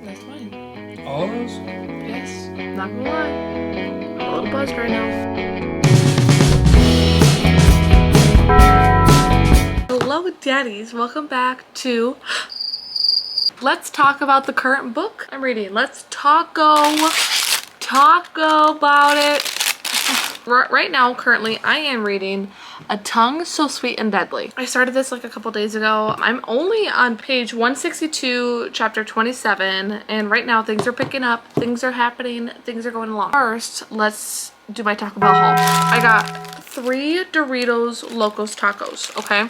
That's fine. All of those? Yes. Not gonna lie. I'm a little buzzed right now. Hello, daddies. Welcome back to Let's Talk About the Current Book I'm reading. Let's taco about it. Right now, currently, I am reading A Tongue So Sweet and Deadly. I started this like a couple days ago. I'm only on page 162, chapter 27, and right now things are picking up, things are happening, things are going along. First, let's do my Taco Bell haul. I got 3 Doritos Locos Tacos, okay?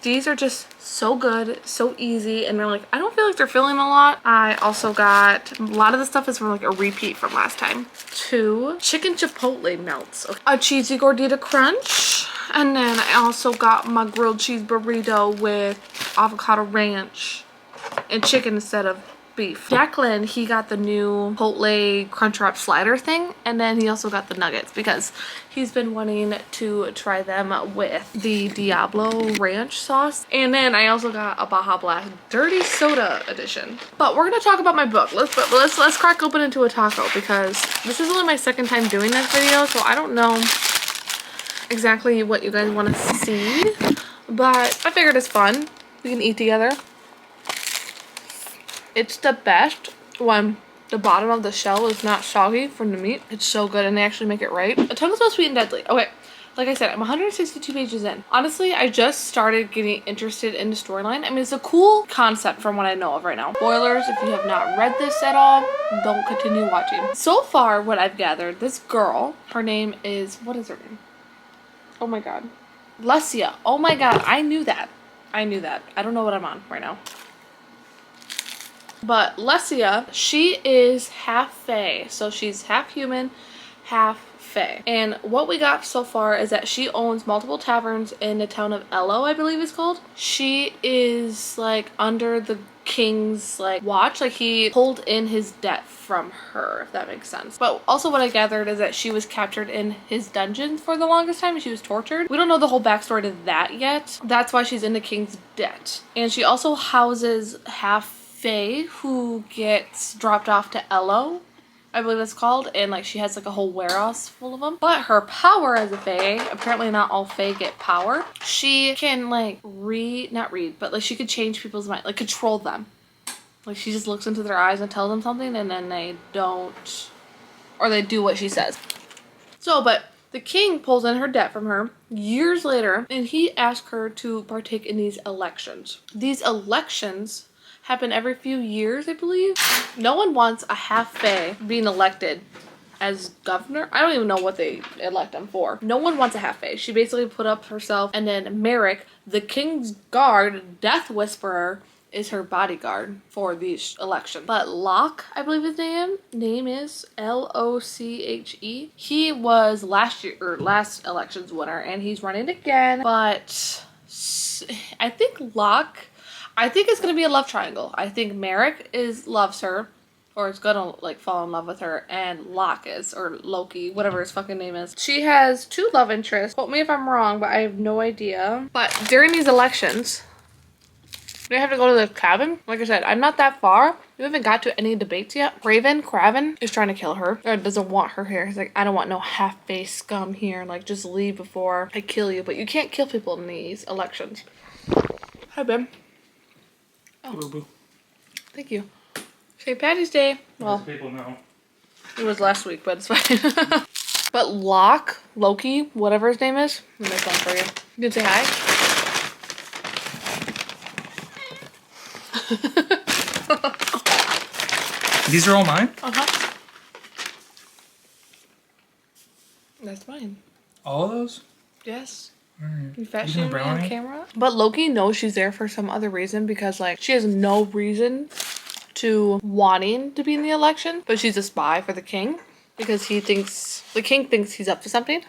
These are just so good, so easy, and they're like, I don't feel like they're filling a lot. I also got, a lot of the stuff is from like a repeat from last time. 2 chicken chipotle melts, okay. A cheesy gordita crunch, and then I also got my grilled cheese burrito with avocado ranch and chicken instead of beef. Declan, he got the new Chipotle Crunchwrap slider thing, and then he also got the nuggets because he's been wanting to try them with the Diablo ranch sauce. And then I also got a Baja Blast Dirty Soda edition. But we're gonna talk about my book. Let's crack open into a taco because this is only my second time doing this video, so I don't know exactly what you guys want to see, but I figured it's fun. We can eat together. It's the best when the bottom of the shell is not soggy from the meat. It's so good, and they actually make it right. A Tongue So Sweet and Deadly. Okay, like I said, I'm 162 pages in. Honestly, I just started getting interested in the storyline. I mean, it's a cool concept from what I know of right now. Spoilers, if you have not read this at all, don't continue watching. So far, what I've gathered, this girl, her name is, what is her name? Oh my god. Lesia. Oh my god, I knew that. I knew that. I don't know what I'm on right now. But Lesia, she is half fae. So she's half human, half fae. And what we got so far is that she owns multiple taverns in the town of Elo, I believe it's called. She is like under the king's like watch. Like he pulled in his debt from her, if that makes sense. But also what I gathered is that she was captured in his dungeon for the longest time and she was tortured. We don't know the whole backstory to that yet. That's why she's in the king's debt. And she also houses half fae who gets dropped off to Elo, I believe that's called, and like she has like a whole warehouse full of them. But her power as a fae, apparently not all fae get power. She can like not read, but like she could change people's mind, like control them. Like she just looks into their eyes and tells them something and then they don't, or they do what she says. So, but the king pulls in her debt from her years later and he asks her to partake in these elections. These elections happen every few years, I believe. No one wants a half fae being elected as governor. I don't even know what they elect him for. No one wants a half fae. She basically put up herself, and then Merrick, the king's guard, death whisperer, is her bodyguard for these elections. But Locke, I believe his name is Loche. He was last election's winner, and he's running again. But I think Locke, I think it's going to be a love triangle. I think Merrick loves her, or is going to like fall in love with her, and Locke is, or Loki, whatever his fucking name is. She has 2 love interests. Quote me if I'm wrong, but I have no idea. But during these elections, they have to go to the cabin. Like I said, I'm not that far. We haven't got to any debates yet. Craven is trying to kill her, or doesn't want her here. He's like, I don't want no half-face scum here. Like, just leave before I kill you. But you can't kill people in these elections. Hi, babe. Oh, Boo-boo. Thank you. St. Patty's Day. Well, people know. it was last week, but it's fine. But Loki, whatever his name is, let me make one for you. You can say hi. These are all mine? Uh-huh. That's mine. All of those? Yes. Alright. You fat Even shaming me on brownie? camera? But Loki knows she's there for some other reason because like she has no reason to wanting to be in the election, but she's a spy for the king because the king thinks he's up to something.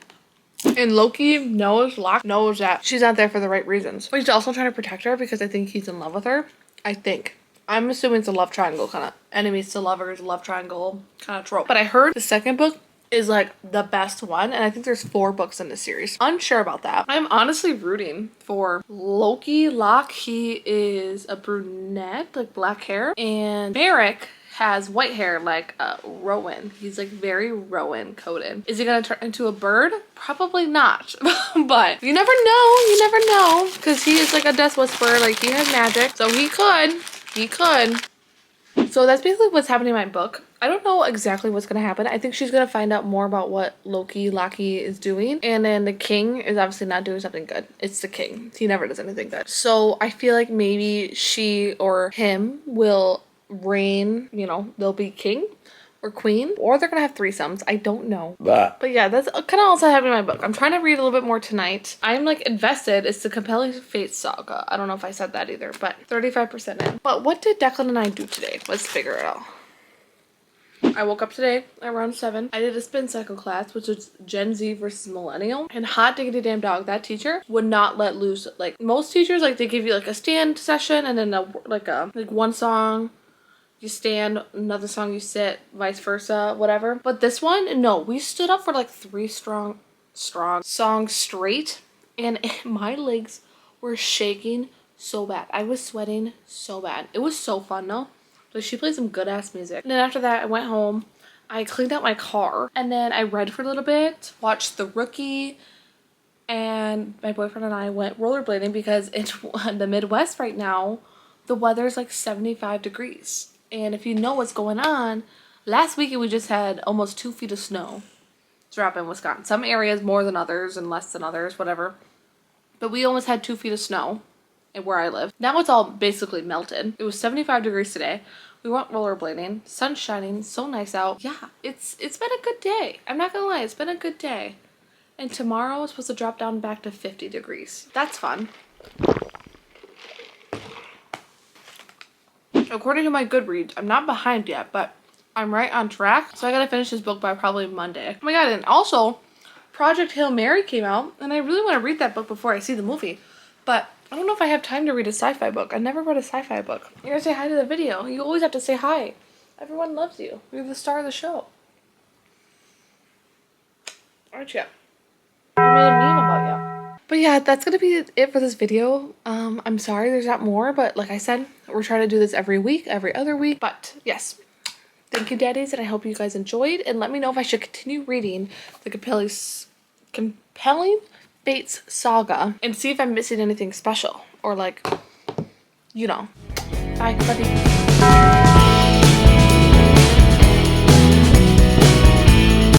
And Locke knows that she's not there for the right reasons. But he's also trying to protect her because I think he's in love with her. I think. I'm assuming it's a love triangle kind of enemies to lovers, love triangle kind of trope. But I heard the second book is like the best one, and I think there's 4 books in this series. Unsure about that. I'm honestly rooting for Locke. He is a brunette, like black hair, and Merrick has white hair like Rowan. He's like very Rowan coded. Is he gonna turn into a bird? Probably not. But you never know. You never know. Because he is like a death whisperer. Like he has magic. So he could. He could. So that's basically what's happening in my book. I don't know exactly what's going to happen. I think she's going to find out more about what Loki is doing. And then the king is obviously not doing something good. It's the king. He never does anything good. So I feel like maybe she or him will reign, you know, they'll be king or queen, or they're gonna have threesomes. I don't know. But yeah, that's kind of also happening in my book. I'm trying to read a little bit more tonight. I'm like invested. It's the compelling fate saga. I don't know if I said that either, but 35% in. But what did Declan and I do today? Let's figure it out. I woke up today around 7. I did a spin cycle class, which was Gen Z versus Millennial. And hot diggity damn dog, that teacher would not let loose. Like most teachers, like they give you like a stand session and then like one song you stand, another song you sit, vice versa, whatever. But this one, no, we stood up for like 3 strong songs straight, and my legs were shaking so bad. I was sweating so bad. It was so fun though. Like she played some good ass music. And then after that, I went home. I cleaned out my car, and then I read for a little bit, watched The Rookie, and my boyfriend and I went rollerblading because in the Midwest right now, the weather's like 75 degrees. And if you know what's going on, last weekend we just had almost 2 feet of snow drop in Wisconsin. Some areas more than others and less than others, whatever. But we almost had 2 feet of snow where I live. Now it's all basically melted. It was 75 degrees today. We went rollerblading. Sun's shining. So nice out. Yeah, it's been a good day. I'm not gonna lie, it's been a good day. And tomorrow is supposed to drop down back to 50 degrees. That's fun. According to my Goodreads, I'm not behind yet, but I'm right on track. So I gotta finish this book by probably Monday. Oh my god, and also, Project Hail Mary came out, and I really want to read that book before I see the movie. But I don't know if I have time to read a sci-fi book. I never read a sci-fi book. You're gonna say hi to the video. You always have to say hi. Everyone loves you. You're the star of the show. Aren't you? I made a meme about you. But yeah, that's gonna be it for this video. I'm sorry there's not more, but like I said, we're trying to do this every week, every other week. But yes, thank you, daddies, and I hope you guys enjoyed. And let me know if I should continue reading the compelling Fates saga and see if I'm missing anything special or like, you know. Bye, buddy.